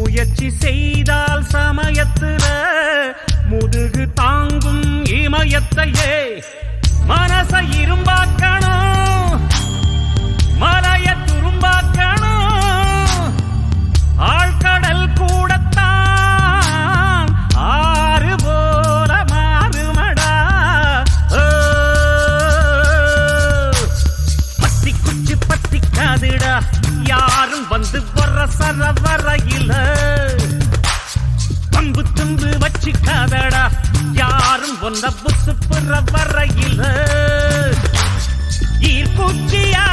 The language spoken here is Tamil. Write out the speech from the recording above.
முயற்சி செய்தால் சமயத்துல முதுகு தாங்கும் இமயத்தையே மனச இரும்பாக்கணும் மலைய துரும்பாக்கணும் ஆழ்கடல் கூடத்தான் ஆறு போல மாறுமடா பத்தி குச்சி பத்திக்காதுடா யாரும் வந்து வர சரவரையில பம்பு தும்பு வச்சுக்காதடா யாரும் ஒன்ன புசு புற வரையில ஈர்ப்பூச்சியா